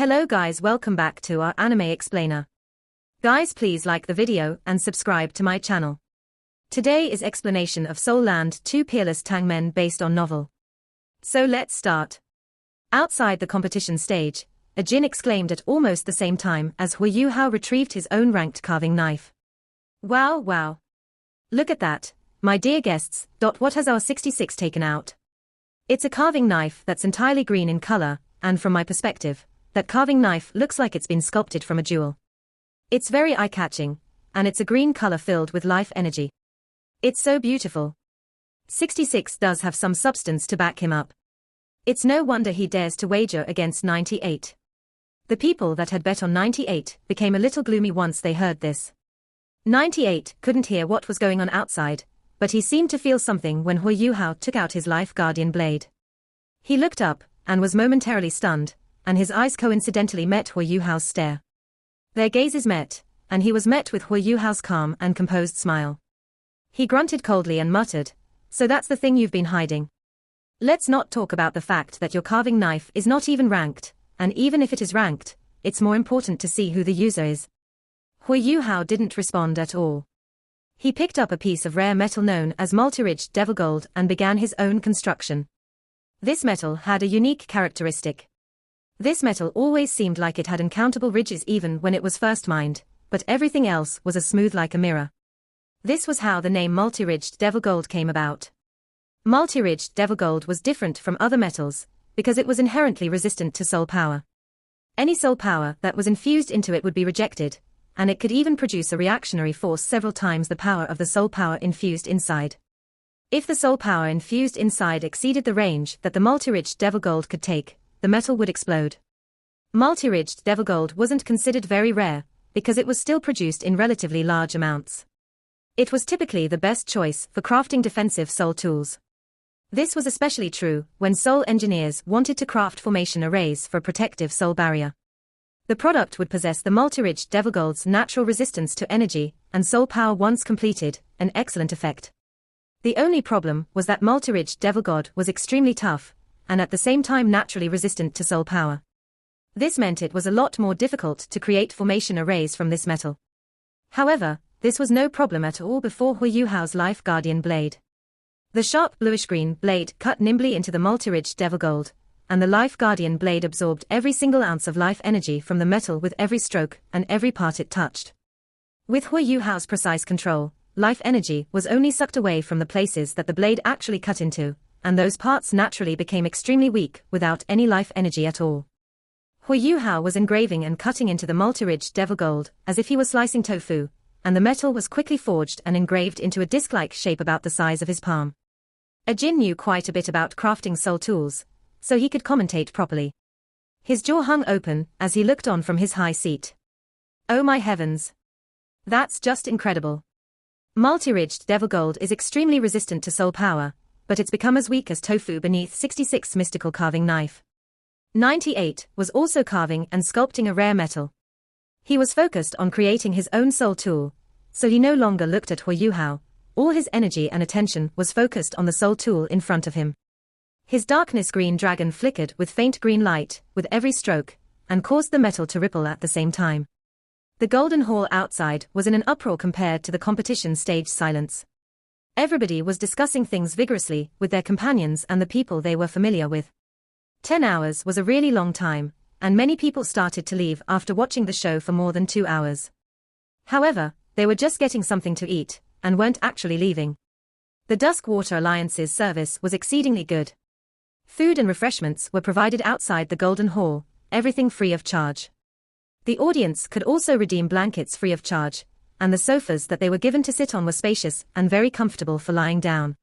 Hello guys, welcome back to our anime explainer. Guys, please like the video and subscribe to my channel. Today is explanation of Soul Land 2 Peerless Tangmen based on novel. So let's start. Outside the competition stage, Ajin exclaimed at almost the same time as Huo Yuhao retrieved his own ranked carving knife. Wow. Look at that, my dear guests. What has our 66 taken out? It's a carving knife that's entirely green in color, and from my perspective, that carving knife looks like it's been sculpted from a jewel. It's very eye-catching, and it's a green color filled with life energy. It's so beautiful. 66 does have some substance to back him up. It's no wonder he dares to wager against 98. The people that had bet on 98 became a little gloomy once they heard this. 98 couldn't hear what was going on outside, but he seemed to feel something when Huo Yuhao took out his life guardian blade. He looked up, and was momentarily stunned, and his eyes coincidentally met Huo Yuhao's stare. Their gazes met, and he was met with Huo Yuhao's calm and composed smile. He grunted coldly and muttered, "So that's the thing you've been hiding. Let's not talk about the fact that your carving knife is not even ranked, and even if it is ranked, it's more important to see who the user is." Huo Yuhao didn't respond at all. He picked up a piece of rare metal known as multi-ridged devil gold and began his own construction. This metal had a unique characteristic. This metal always seemed like it had uncountable ridges even when it was first mined, but everything else was as smooth like a mirror. This was how the name multi-ridged devil gold came about. Multi-ridged devil gold was different from other metals, because it was inherently resistant to soul power. Any soul power that was infused into it would be rejected, and it could even produce a reactionary force several times the power of the soul power infused inside. If the soul power infused inside exceeded the range that the multi-ridged devil gold could take, the metal would explode. Multi-ridged devil gold wasn't considered very rare, because it was still produced in relatively large amounts. It was typically the best choice for crafting defensive soul tools. This was especially true when soul engineers wanted to craft formation arrays for a protective soul barrier. The product would possess the multi-ridged devil gold's natural resistance to energy and soul power once completed, an excellent effect. The only problem was that multi-ridged devil gold was extremely tough, and at the same time naturally resistant to soul power. This meant it was a lot more difficult to create formation arrays from this metal. However, this was no problem at all before Huo Yuhao's life guardian blade. The sharp bluish-green blade cut nimbly into the multi-ridged devil gold, and the life guardian blade absorbed every single ounce of life energy from the metal with every stroke and every part it touched. With Huo Yuhao's precise control, life energy was only sucked away from the places that the blade actually cut into, and those parts naturally became extremely weak without any life energy at all. Huo Yuhao was engraving and cutting into the multi-ridged devil gold as if he was slicing tofu, and the metal was quickly forged and engraved into a disc-like shape about the size of his palm. Ajin knew quite a bit about crafting soul tools, so he could commentate properly. His jaw hung open as he looked on from his high seat. Oh my heavens! That's just incredible. Multi-ridged devil gold is extremely resistant to soul power, but it's become as weak as tofu beneath 66's mystical carving knife. 98 was also carving and sculpting a rare metal. He was focused on creating his own soul tool, so he no longer looked at Huo Yuhao. All his energy and attention was focused on the soul tool in front of him. His darkness green dragon flickered with faint green light with every stroke, and caused the metal to ripple at the same time. The golden hall outside was in an uproar compared to the competition stage silence. Everybody was discussing things vigorously with their companions and the people they were familiar with. 10 hours was a really long time, and many people started to leave after watching the show for more than 2 hours. However, they were just getting something to eat, and weren't actually leaving. The Dusk Water Alliance's service was exceedingly good. Food and refreshments were provided outside the Golden Hall, everything free of charge. The audience could also redeem blankets free of charge, and the sofas that they were given to sit on were spacious and very comfortable for lying down.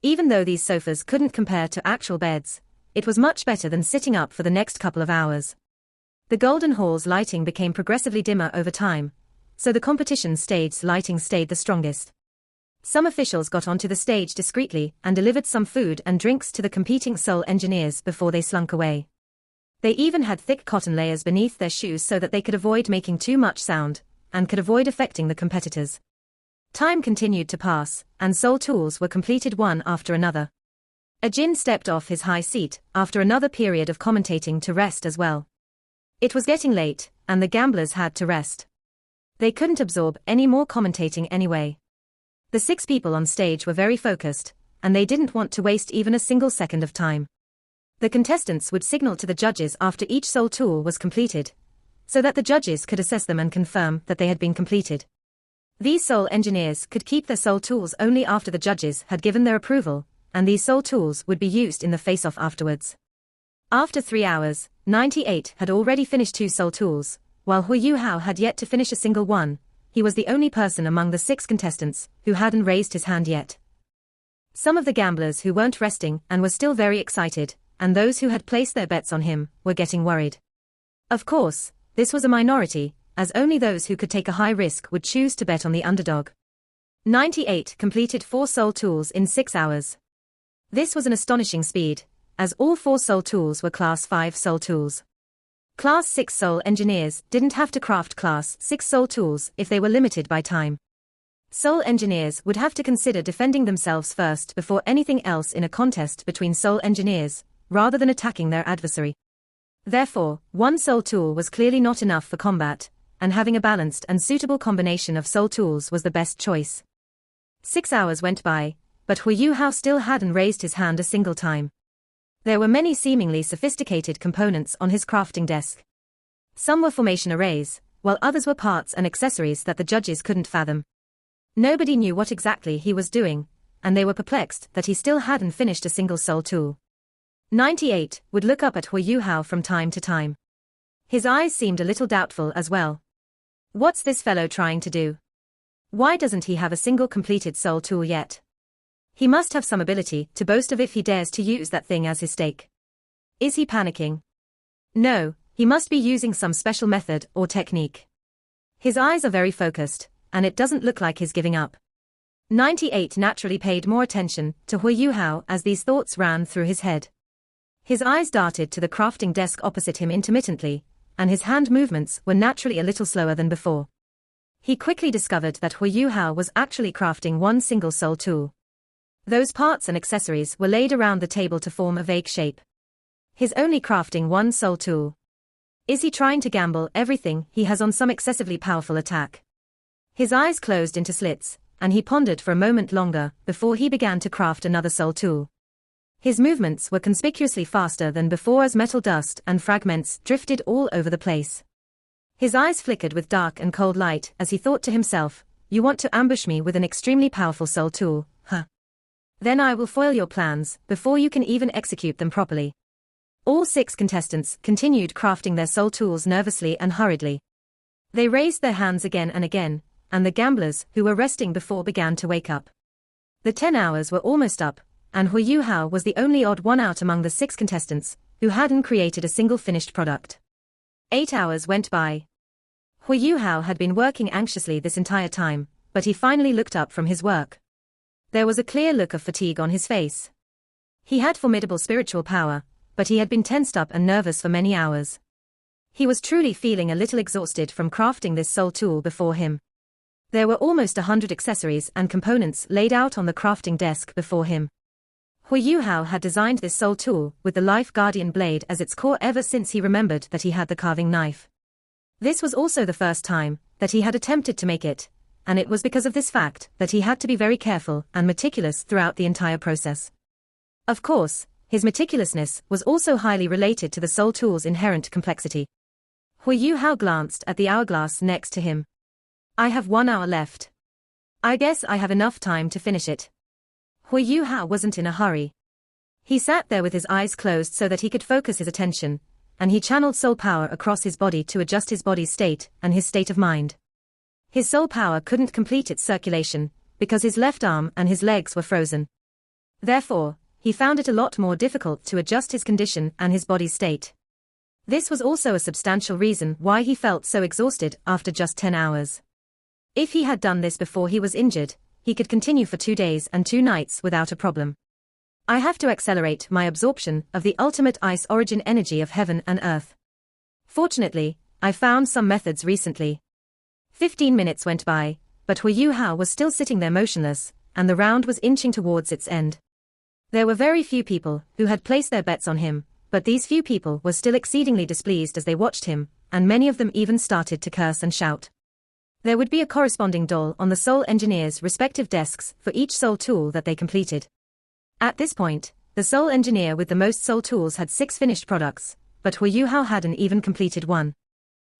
Even though these sofas couldn't compare to actual beds, it was much better than sitting up for the next couple of hours. The Golden Hall's lighting became progressively dimmer over time, so the competition stage's lighting stayed the strongest. Some officials got onto the stage discreetly and delivered some food and drinks to the competing soul engineers before they slunk away. They even had thick cotton layers beneath their shoes so that they could avoid making too much sound, and could avoid affecting the competitors. Time continued to pass, and soul tools were completed one after another. Ajin stepped off his high seat after another period of commentating to rest as well. It was getting late, and the gamblers had to rest. They couldn't absorb any more commentating anyway. The 6 people on stage were very focused, and they didn't want to waste even a single second of time. The contestants would signal to the judges after each soul tool was completed, so that the judges could assess them and confirm that they had been completed. These soul engineers could keep their soul tools only after the judges had given their approval, and these soul tools would be used in the face-off afterwards. After 3 hours, 98 had already finished 2 soul tools, while Huo Yuhao had yet to finish a single one. He was the only person among the 6 contestants who hadn't raised his hand yet. Some of the gamblers who weren't resting and were still very excited, and those who had placed their bets on him, were getting worried. Of course, this was a minority, as only those who could take a high risk would choose to bet on the underdog. 98 completed 4 soul tools in 6 hours. This was an astonishing speed, as all 4 soul tools were Class 5 soul tools. Class 6 soul engineers didn't have to craft Class 6 soul tools if they were limited by time. Soul engineers would have to consider defending themselves first before anything else in a contest between soul engineers, rather than attacking their adversary. Therefore, 1 soul tool was clearly not enough for combat, and having a balanced and suitable combination of soul tools was the best choice. 6 hours went by, but Huo Yuhao still hadn't raised his hand a single time. There were many seemingly sophisticated components on his crafting desk. Some were formation arrays, while others were parts and accessories that the judges couldn't fathom. Nobody knew what exactly he was doing, and they were perplexed that he still hadn't finished a single soul tool. 98 would look up at Huo Yuhao from time to time. His eyes seemed a little doubtful as well. What's this fellow trying to do? Why doesn't he have a single completed soul tool yet? He must have some ability to boast of if he dares to use that thing as his stake. Is he panicking? No, he must be using some special method or technique. His eyes are very focused, and it doesn't look like he's giving up. 98 naturally paid more attention to Huo Yuhao as these thoughts ran through his head. His eyes darted to the crafting desk opposite him intermittently, and his hand movements were naturally a little slower than before. He quickly discovered that Huo Yuhao was actually crafting 1 single soul tool. Those parts and accessories were laid around the table to form a vague shape. He's only crafting 1 soul tool. Is he trying to gamble everything he has on some excessively powerful attack? His eyes closed into slits, and he pondered for a moment longer before he began to craft another soul tool. His movements were conspicuously faster than before as metal dust and fragments drifted all over the place. His eyes flickered with dark and cold light as he thought to himself, "You want to ambush me with an extremely powerful soul tool, huh? Then I will foil your plans before you can even execute them properly." All 6 contestants continued crafting their soul tools nervously and hurriedly. They raised their hands again and again, and the gamblers who were resting before began to wake up. The 10 hours were almost up, and Huo Yuhao was the only odd one out among the 6 contestants who hadn't created a single finished product. 8 hours went by. Huo Yuhao had been working anxiously this entire time, but he finally looked up from his work. There was a clear look of fatigue on his face. He had formidable spiritual power, but he had been tensed up and nervous for many hours. He was truly feeling a little exhausted from crafting this soul tool before him. There were almost 100 accessories and components laid out on the crafting desk before him. Huo Yuhao had designed this soul tool with the Life Guardian blade as its core ever since he remembered that he had the carving knife. This was also the first time that he had attempted to make it, and it was because of this fact that he had to be very careful and meticulous throughout the entire process. Of course, his meticulousness was also highly related to the soul tool's inherent complexity. Huo Yuhao glanced at the hourglass next to him. "I have 1 hour left. I guess I have enough time to finish it." Huo Yuhao wasn't in a hurry. He sat there with his eyes closed so that he could focus his attention, and he channeled soul power across his body to adjust his body's state and his state of mind. His soul power couldn't complete its circulation, because his left arm and his legs were frozen. Therefore, he found it a lot more difficult to adjust his condition and his body's state. This was also a substantial reason why he felt so exhausted after just 10 hours. If he had done this before he was injured, he could continue for 2 days and 2 nights without a problem. "I have to accelerate my absorption of the ultimate ice origin energy of heaven and earth. Fortunately, I found some methods recently." 15 minutes went by, but Huo Yuhao was still sitting there motionless, and the round was inching towards its end. There were very few people who had placed their bets on him, But these few people were still exceedingly displeased as they watched him, and many of them even started to curse and shout. There would be a corresponding doll on the Soul Engineer's respective desks for each Soul tool that they completed. At this point, the Soul Engineer with the most Soul tools had 6 finished products, but Huo Yuhao hadn't even completed one.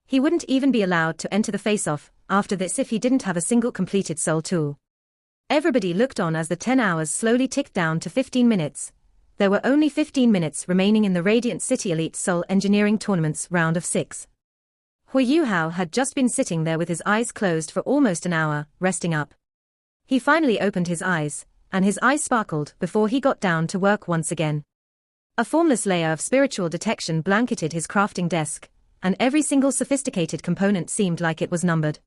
He wouldn't even be allowed to enter the face-off after this if he didn't have a single completed Soul tool. Everybody looked on as the 10 hours slowly ticked down to 15 minutes. There were only 15 minutes remaining in the Radiant City Elite Soul Engineering Tournament's round of 6. Huo Yuhao had just been sitting there with his eyes closed for almost an hour, resting up. He finally opened his eyes, and his eyes sparkled before he got down to work once again. A formless layer of spiritual detection blanketed his crafting desk, and every single sophisticated component seemed like it was numbered.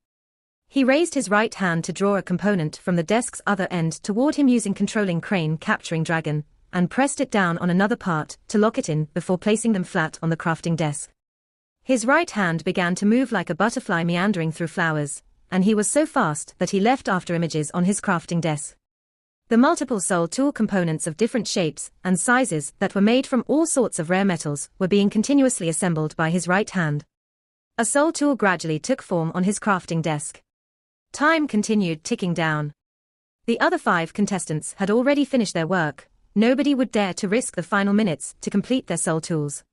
He raised his right hand to draw a component from the desk's other end toward him using controlling crane capturing dragon, and pressed it down on another part to lock it in before placing them flat on the crafting desk. His right hand began to move like a butterfly meandering through flowers, and he was so fast that he left after images on his crafting desk. The multiple soul tool components of different shapes and sizes that were made from all sorts of rare metals were being continuously assembled by his right hand. A soul tool gradually took form on his crafting desk. Time continued ticking down. The other 5 contestants had already finished their work. Nobody would dare to risk the final minutes to complete their soul tools.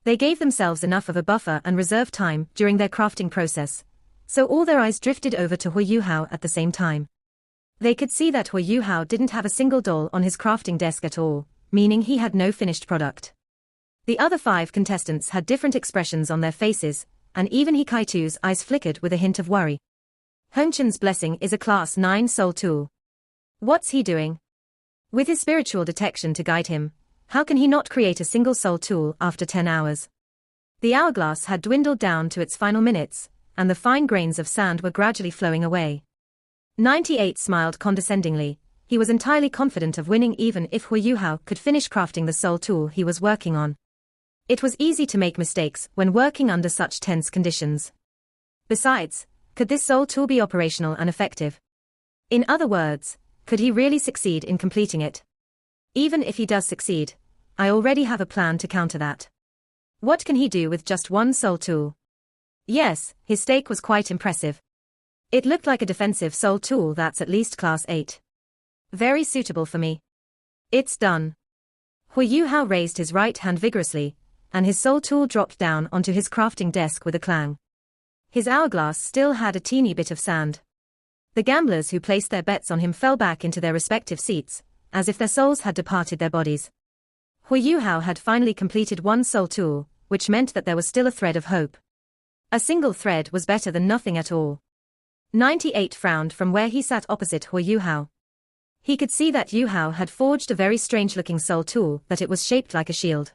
They gave themselves enough of a buffer and reserve time during their crafting process, so all their eyes drifted over to Huo Yuhao at the same time. They could see that Huo Yuhao didn't have a single doll on his crafting desk at all, meaning he had no finished product. The other 5 contestants had different expressions on their faces, and even Hikaitu's eyes flickered with a hint of worry. Hongchen's blessing is a Class 9 soul tool. What's he doing? With his spiritual detection to guide him, how can he not create a single soul tool after 10 hours? The hourglass had dwindled down to its final minutes, and the fine grains of sand were gradually flowing away. 98 smiled condescendingly. He was entirely confident of winning even if Huo Yuhao could finish crafting the soul tool he was working on. It was easy to make mistakes when working under such tense conditions. Besides, could this soul tool be operational and effective? In other words, could he really succeed in completing it? Even if he does succeed, I already have a plan to counter that. What can he do with just one soul tool? Yes, his stake was quite impressive. It looked like a defensive soul tool that's at least Class 8. Very suitable for me. It's done. Huo Yuhao raised his right hand vigorously, and his soul tool dropped down onto his crafting desk with a clang. His hourglass still had a teeny bit of sand. The gamblers who placed their bets on him fell back into their respective seats, as if their souls had departed their bodies. Huo Yuhao had finally completed one soul tool, which meant that there was still a thread of hope. A single thread was better than nothing at all. 98 frowned from where he sat opposite Huo Yuhao. He could see that Yuhao had forged a very strange-looking soul tool, that it was shaped like a shield.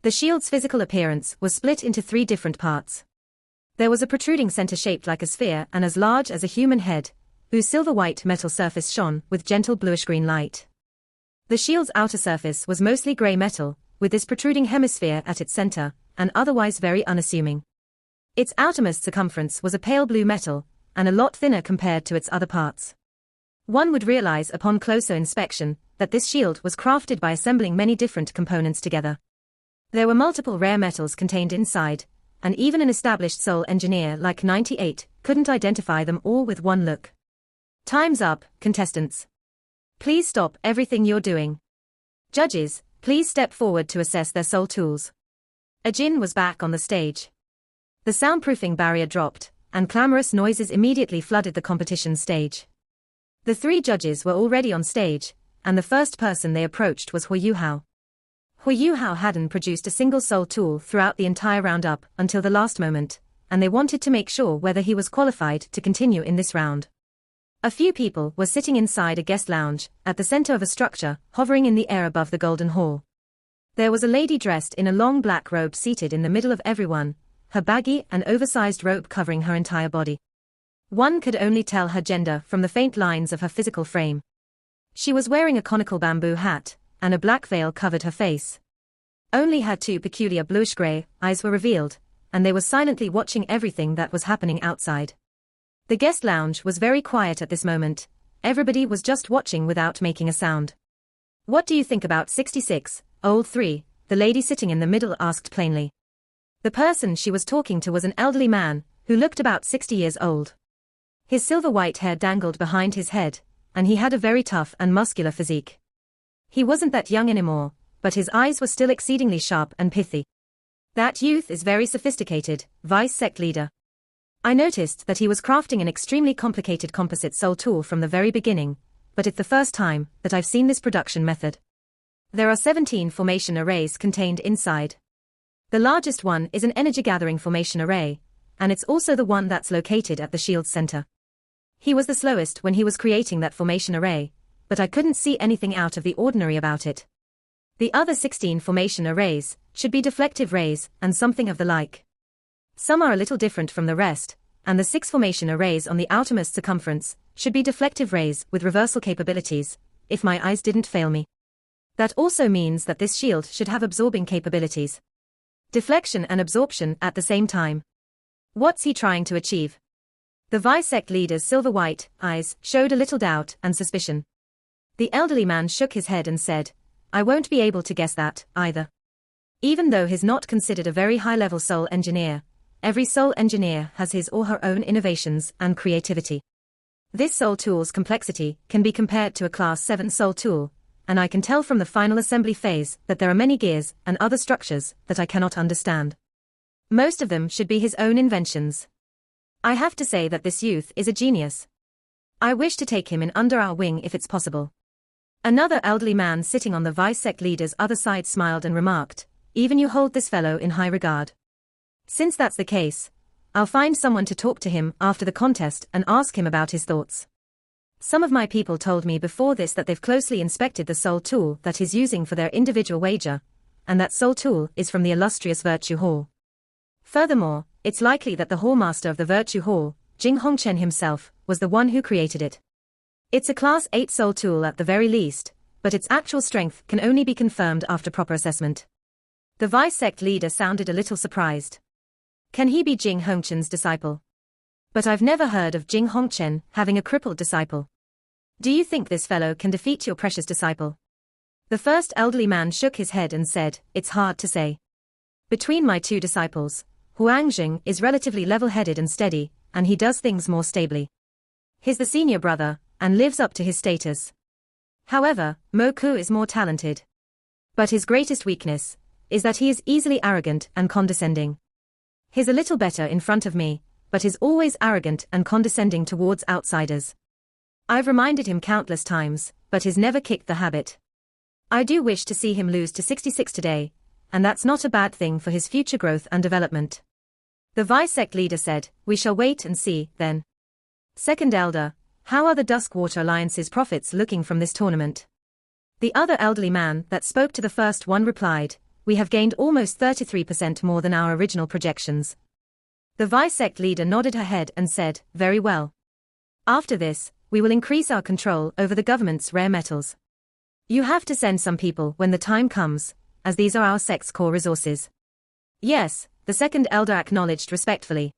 The shield's physical appearance was split into 3 different parts. There was a protruding center shaped like a sphere and as large as a human head, whose silver-white metal surface shone with gentle bluish-green light. The shield's outer surface was mostly gray metal, with this protruding hemisphere at its center, and otherwise very unassuming. Its outermost circumference was a pale blue metal, and a lot thinner compared to its other parts. One would realize upon closer inspection that this shield was crafted by assembling many different components together. There were multiple rare metals contained inside, and even an established soul engineer like 98 couldn't identify them all with one look. Time's up, contestants. Please stop everything you're doing. Judges, please step forward to assess their soul tools. Ajin was back on the stage. The soundproofing barrier dropped, and clamorous noises immediately flooded the competition stage. The 3 judges were already on stage, and the first person they approached was Huo Yuhao. Huo Yuhao hadn't produced a single soul tool throughout the entire roundup until the last moment, and they wanted to make sure whether he was qualified to continue in this round. A few people were sitting inside a guest lounge, at the center of a structure, hovering in the air above the Golden Hall. There was a lady dressed in a long black robe seated in the middle of everyone, her baggy and oversized robe covering her entire body. One could only tell her gender from the faint lines of her physical frame. She was wearing a conical bamboo hat, and a black veil covered her face. Only her 2 peculiar bluish-gray eyes were revealed, and they were silently watching everything that was happening outside. The guest lounge was very quiet at this moment. Everybody was just watching without making a sound. What do you think about 66, old 3, the lady sitting in the middle asked plainly. The person she was talking to was an elderly man, who looked about 60 years old. His silver-white hair dangled behind his head, and he had a very tough and muscular physique. He wasn't that young anymore, but his eyes were still exceedingly sharp and pithy. That youth is very sophisticated, Vice Sect Leader. I noticed that he was crafting an extremely complicated composite soul tool from the very beginning, but it's the first time that I've seen this production method. There are 17 formation arrays contained inside. The largest one is an energy-gathering formation array, and it's also the one that's located at the shield's center. He was the slowest when he was creating that formation array, but I couldn't see anything out of the ordinary about it. The other 16 formation arrays should be deflective rays and something of the like. Some are a little different from the rest, and the 6 formation arrays on the outermost circumference should be deflective rays with reversal capabilities, if my eyes didn't fail me. That also means that this shield should have absorbing capabilities. Deflection and absorption at the same time. What's he trying to achieve? The Vice Sect Leader's silver-white eyes showed a little doubt and suspicion. The elderly man shook his head and said, I won't be able to guess that, either. Even though he's not considered a very high-level soul engineer, every soul engineer has his or her own innovations and creativity. This soul tool's complexity can be compared to a Class 7 soul tool, and I can tell from the final assembly phase that there are many gears and other structures that I cannot understand. Most of them should be his own inventions. I have to say that this youth is a genius. I wish to take him in under our wing if it's possible. Another elderly man sitting on the Vice Sect Leader's other side smiled and remarked, even you hold this fellow in high regard. Since that's the case, I'll find someone to talk to him after the contest and ask him about his thoughts. Some of my people told me before this that they've closely inspected the soul tool that he's using for their individual wager, and that soul tool is from the illustrious Virtue Hall. Furthermore, it's likely that the Hallmaster of the Virtue Hall, Jing Hongchen himself, was the one who created it. It's a Class 8 soul tool at the very least, but its actual strength can only be confirmed after proper assessment. The Vice Sect Leader sounded a little surprised. Can he be Jing Hongchen's disciple? But I've never heard of Jing Hongchen having a crippled disciple. Do you think this fellow can defeat your precious disciple? The first elderly man shook his head and said, it's hard to say. Between my 2 disciples, Huangjing is relatively level-headed and steady, and he does things more stably. He's the senior brother, and lives up to his status. However, Mo Ku is more talented. But his greatest weakness is that he is easily arrogant and condescending. He's a little better in front of me, but is always arrogant and condescending towards outsiders. I've reminded him countless times, but he's never kicked the habit. I do wish to see him lose to 66 today, and that's not a bad thing for his future growth and development. The Vice Sect Leader said, we shall wait and see, then. Second Elder, how are the Duskwater Alliance's profits looking from this tournament? The other elderly man that spoke to the first one replied, we have gained almost 33% more than our original projections. The Vice Sect Leader nodded her head and said, very well. After this, we will increase our control over the government's rare metals. You have to send some people when the time comes, as these are our sect's core resources. Yes, the second elder acknowledged respectfully.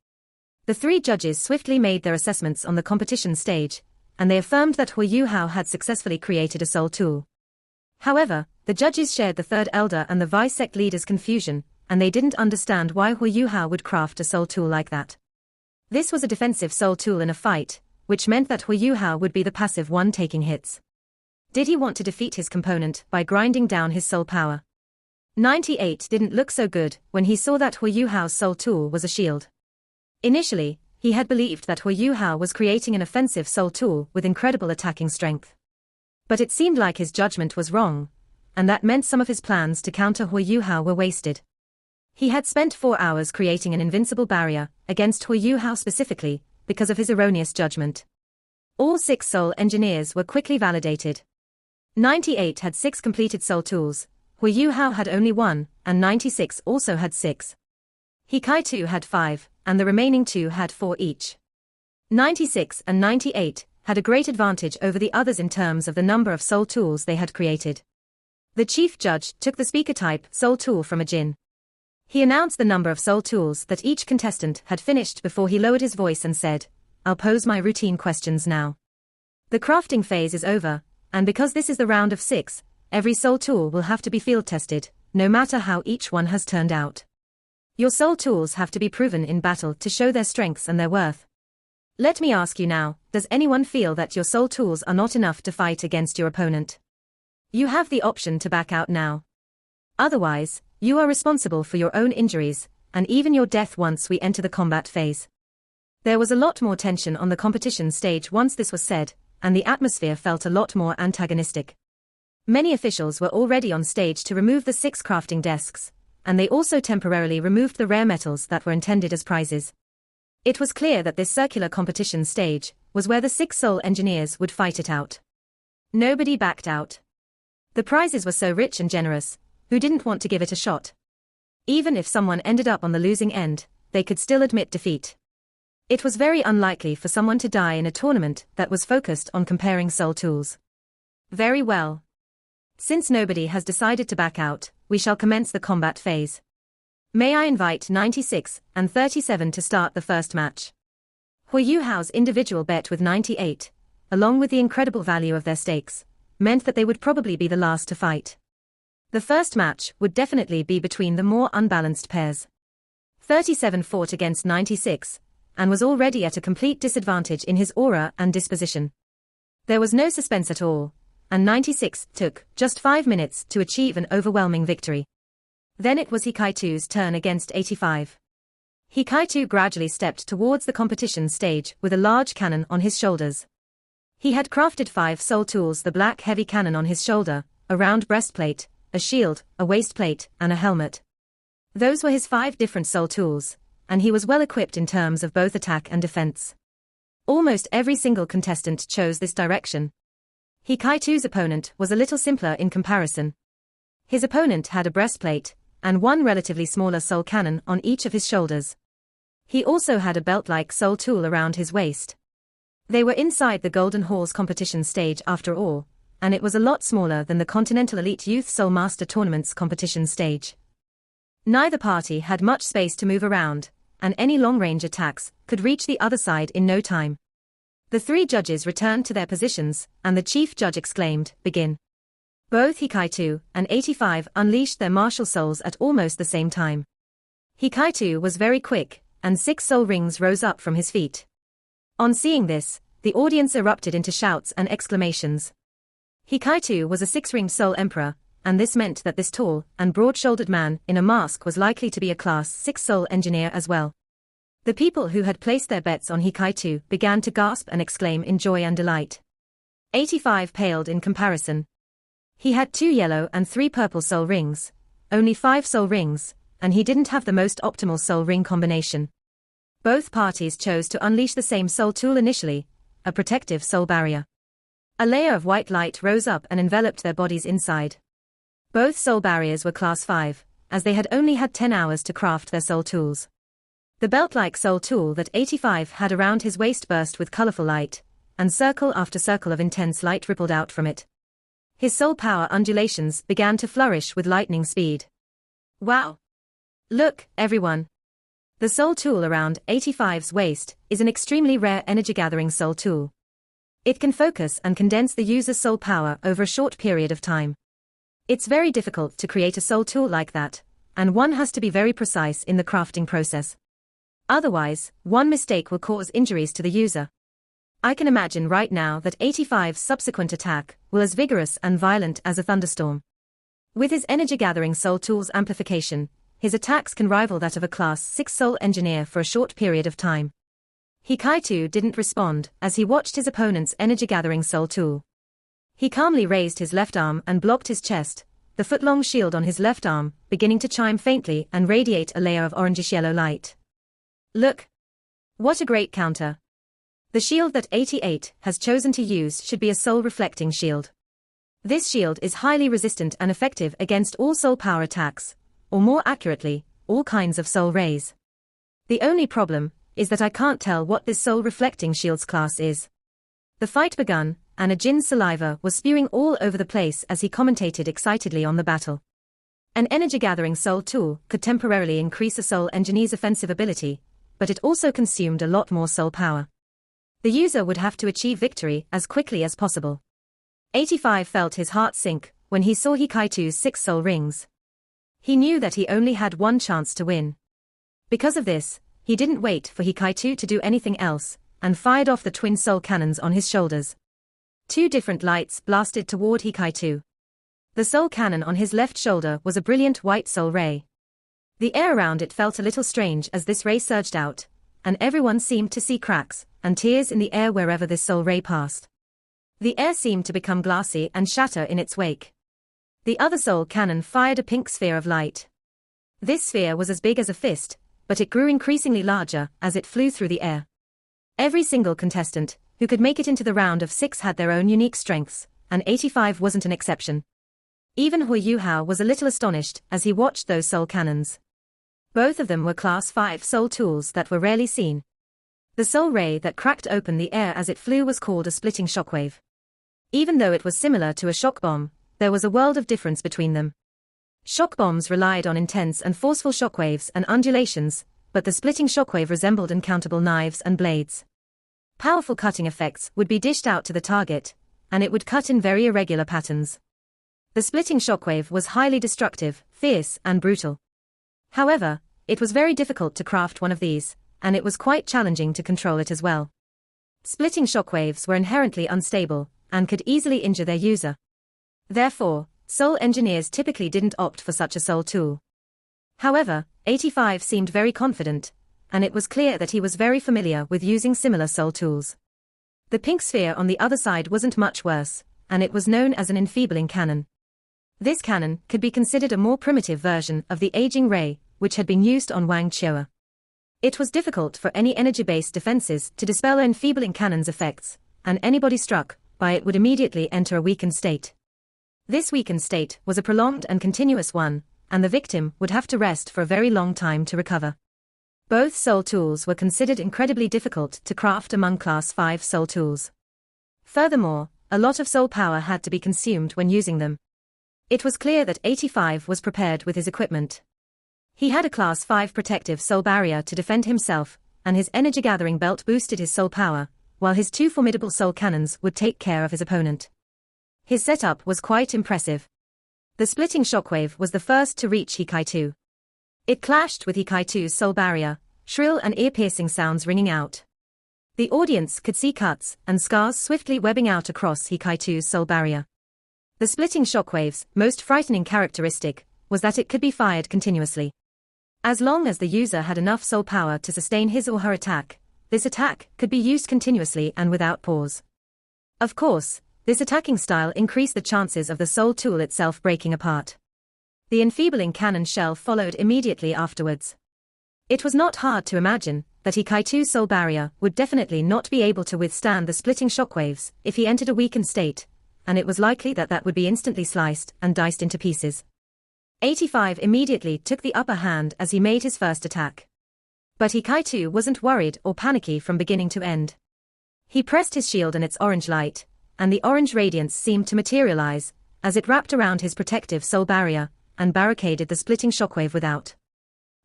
The 3 judges swiftly made their assessments on the competition stage, and they affirmed that Huo Yuhao had successfully created a soul tool. However, the judges shared the third elder and the Vice Sect Leader's confusion, and they didn't understand why Huo Yuhao would craft a soul tool like that. This was a defensive soul tool in a fight, which meant that Huo Yuhao would be the passive one taking hits. Did he want to defeat his component by grinding down his soul power? 98 didn't look so good when he saw that Huo Yuhao's soul tool was a shield. Initially, he had believed that Huo Yuhao was creating an offensive soul tool with incredible attacking strength. But it seemed like his judgment was wrong, and that meant some of his plans to counter Huo Yuhao were wasted. He had spent 4 hours creating an invincible barrier against Huo Yuhao specifically because of his erroneous judgment. All 6 soul engineers were quickly validated. 98 had 6 completed soul tools, Huo Yuhao had only 1, and 96 also had 6. Hikai 2 had 5, and the remaining 2 had 4 each. 96 and 98 had a great advantage over the others in terms of the number of soul tools they had created. The chief judge took the speaker-type soul tool from a Jin. He announced the number of soul tools that each contestant had finished before he lowered his voice and said, I'll pose my routine questions now. The crafting phase is over, and because this is the round of 6, every soul tool will have to be field-tested, no matter how each one has turned out. Your soul tools have to be proven in battle to show their strengths and their worth. Let me ask you now, does anyone feel that your soul tools are not enough to fight against your opponent? You have the option to back out now. Otherwise, you are responsible for your own injuries, and even your death once we enter the combat phase. There was a lot more tension on the competition stage once this was said, and the atmosphere felt a lot more antagonistic. Many officials were already on stage to remove the 6 crafting desks, and they also temporarily removed the rare metals that were intended as prizes. It was clear that this circular competition stage was where the 6 soul engineers would fight it out. Nobody backed out. The prizes were so rich and generous, who didn't want to give it a shot? Even if someone ended up on the losing end, they could still admit defeat. It was very unlikely for someone to die in a tournament that was focused on comparing soul tools. Very well. Since nobody has decided to back out, we shall commence the combat phase. May I invite 96 and 37 to start the first match. Huo Yuhao's individual bet with 98, along with the incredible value of their stakes, meant that they would probably be the last to fight. The first match would definitely be between the more unbalanced pairs. 37 fought against 96, and was already at a complete disadvantage in his aura and disposition. There was no suspense at all, and 96 took just 5 minutes to achieve an overwhelming victory. Then it was Hikaitu's turn against 85. Hikaitu gradually stepped towards the competition stage with a large cannon on his shoulders. He had crafted 5 soul tools: the black heavy cannon on his shoulder, a round breastplate, a shield, a waistplate, and a helmet. Those were his 5 different soul tools, and he was well equipped in terms of both attack and defense. Almost every single contestant chose this direction. Hikaitu's opponent was a little simpler in comparison. His opponent had a breastplate, and 1 relatively smaller soul cannon on each of his shoulders. He also had a belt-like soul tool around his waist. They were inside the Golden Hall's competition stage after all, and it was a lot smaller than the Continental Elite Youth Soul Master Tournament's competition stage. Neither party had much space to move around, and any long-range attacks could reach the other side in no time. The 3 judges returned to their positions, and the chief judge exclaimed, "Begin." Both Hikaitu and 85 unleashed their martial souls at almost the same time. Hikaitu was very quick, and 6 soul rings rose up from his feet. On seeing this, the audience erupted into shouts and exclamations. Hikaitu was a 6-ringed soul emperor, and this meant that this tall and broad-shouldered man in a mask was likely to be a Class 6 soul engineer as well. The people who had placed their bets on Hikaitu began to gasp and exclaim in joy and delight. 85 paled in comparison. He had 2 yellow and 3 purple soul rings, only 5 soul rings, and he didn't have the most optimal soul ring combination. Both parties chose to unleash the same soul tool initially, a protective soul barrier. A layer of white light rose up and enveloped their bodies inside. Both soul barriers were Class 5, as they had only had 10 hours to craft their soul tools. The belt-like soul tool that 85 had around his waist burst with colorful light, and circle after circle of intense light rippled out from it. His soul power undulations began to flourish with lightning speed. Wow! Look, everyone! The soul tool around 85's waist is an extremely rare energy-gathering soul tool. It can focus and condense the user's soul power over a short period of time. It's very difficult to create a soul tool like that, and one has to be very precise in the crafting process. Otherwise, one mistake will cause injuries to the user. I can imagine right now that 85's subsequent attack will as vigorous and violent as a thunderstorm. With his energy-gathering soul tool's amplification, his attacks can rival that of a Class 6 soul engineer for a short period of time. Hikaitu didn't respond as he watched his opponent's energy-gathering soul tool. He calmly raised his left arm and blocked his chest, the foot-long shield on his left arm beginning to chime faintly and radiate a layer of orangish-yellow light. Look! What a great counter! The shield that 88 has chosen to use should be a soul-reflecting shield. This shield is highly resistant and effective against all soul power attacks, or more accurately, all kinds of soul rays. The only problem is that I can't tell what this soul-reflecting shield's class is. The fight begun, and Ajin's saliva was spewing all over the place as he commentated excitedly on the battle. An energy-gathering soul tool could temporarily increase a soul engineer's offensive ability, but it also consumed a lot more soul power. The user would have to achieve victory as quickly as possible. 85 felt his heart sink when he saw Hikaitu's 6 soul rings. He knew that he only had one chance to win. Because of this, he didn't wait for Hikaitu to do anything else, and fired off the twin soul cannons on his shoulders. Two different lights blasted toward Hikaitu. The soul cannon on his left shoulder was a brilliant white soul ray. The air around it felt a little strange as this ray surged out, and everyone seemed to see cracks and tears in the air wherever this soul ray passed. The air seemed to become glassy and shatter in its wake. The other soul cannon fired a pink sphere of light. This sphere was as big as a fist, but it grew increasingly larger as it flew through the air. Every single contestant who could make it into the round of 6 had their own unique strengths, and 85 wasn't an exception. Even Huo Yuhao was a little astonished as he watched those soul cannons. Both of them were Class 5 soul tools that were rarely seen. The soul ray that cracked open the air as it flew was called a splitting shockwave. Even though it was similar to a shock bomb, there was a world of difference between them. Shock bombs relied on intense and forceful shockwaves and undulations, but the splitting shockwave resembled uncountable knives and blades. Powerful cutting effects would be dished out to the target, and it would cut in very irregular patterns. The splitting shockwave was highly destructive, fierce, and brutal. However, it was very difficult to craft one of these, and it was quite challenging to control it as well. Splitting shockwaves were inherently unstable, and could easily injure their user. Therefore, soul engineers typically didn't opt for such a soul tool. However, 85 seemed very confident, and it was clear that he was very familiar with using similar soul tools. The pink sphere on the other side wasn't much worse, and it was known as an enfeebling cannon. This cannon could be considered a more primitive version of the aging ray, which had been used on Wang Chua. It was difficult for any energy-based defenses to dispel an enfeebling cannon's effects, and anybody struck by it would immediately enter a weakened state. This weakened state was a prolonged and continuous one, and the victim would have to rest for a very long time to recover. Both soul tools were considered incredibly difficult to craft among Class 5 soul tools. Furthermore, a lot of soul power had to be consumed when using them. It was clear that 85 was prepared with his equipment. He had a Class 5 protective soul barrier to defend himself, and his energy-gathering belt boosted his soul power, while his two formidable soul cannons would take care of his opponent. His setup was quite impressive. The splitting shockwave was the first to reach Hikaitu. It clashed with Hikaitu's soul barrier, shrill and ear-piercing sounds ringing out. The audience could see cuts and scars swiftly webbing out across Hikaitu's soul barrier. The splitting shockwave's most frightening characteristic was that it could be fired continuously. As long as the user had enough soul power to sustain his or her attack, this attack could be used continuously and without pause. Of course, this attacking style increased the chances of the soul tool itself breaking apart. The enfeebling cannon shell followed immediately afterwards. It was not hard to imagine that Hikaitu's soul barrier would definitely not be able to withstand the splitting shockwaves if he entered a weakened state, and it was likely that that would be instantly sliced and diced into pieces. 85 immediately took the upper hand as he made his first attack. But Hikaitu wasn't worried or panicky from beginning to end. He pressed his shield and its orange light, and the orange radiance seemed to materialize as it wrapped around his protective soul barrier and barricaded the splitting shockwave without.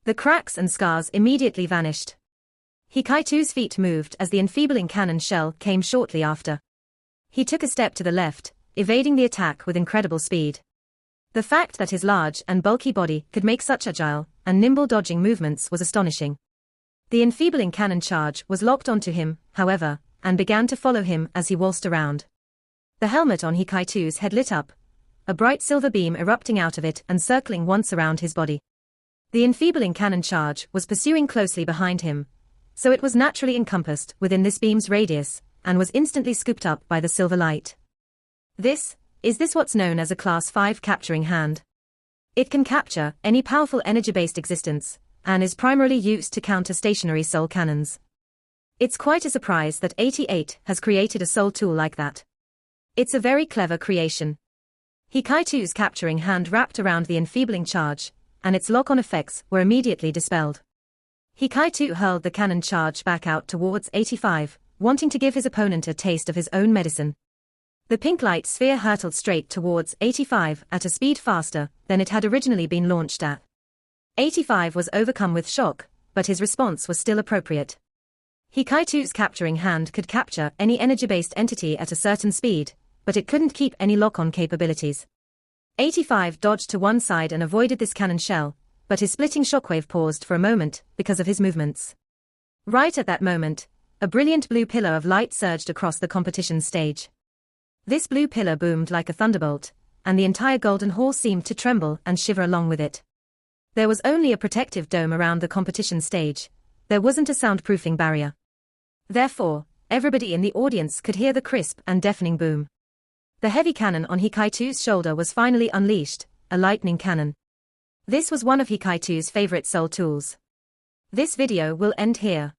The cracks and scars immediately vanished. Hikaitu's feet moved as the enfeebling cannon shell came shortly after. He took a step to the left, evading the attack with incredible speed. The fact that his large and bulky body could make such agile and nimble dodging movements was astonishing. The enfeebling cannon charge was locked onto him, however, and began to follow him as he waltzed around. The helmet on Hikaitu's head lit up, a bright silver beam erupting out of it and circling once around his body. The enfeebling cannon charge was pursuing closely behind him, so it was naturally encompassed within this beam's radius, and was instantly scooped up by the silver light. Is this what's known as a Class 5 capturing hand? It can capture any powerful energy-based existence, and is primarily used to counter stationary soul cannons. It's quite a surprise that 88 has created a soul tool like that. It's a very clever creation. Hikaitu's capturing hand wrapped around the enfeebling charge, and its lock-on effects were immediately dispelled. Hikaitu hurled the cannon charge back out towards 85, wanting to give his opponent a taste of his own medicine. The pink light sphere hurtled straight towards 85 at a speed faster than it had originally been launched at. 85 was overcome with shock, but his response was still appropriate. Hikaitu's capturing hand could capture any energy-based entity at a certain speed, but it couldn't keep any lock-on capabilities. 85 dodged to one side and avoided this cannon shell, but his splitting shockwave paused for a moment because of his movements. Right at that moment, a brilliant blue pillar of light surged across the competition stage. This blue pillar boomed like a thunderbolt, and the entire golden hall seemed to tremble and shiver along with it. There was only a protective dome around the competition stage. There wasn't a soundproofing barrier. Therefore, everybody in the audience could hear the crisp and deafening boom. The heavy cannon on Hikaitu's shoulder was finally unleashed, a lightning cannon. This was one of Hikaitu's favorite soul tools. This video will end here.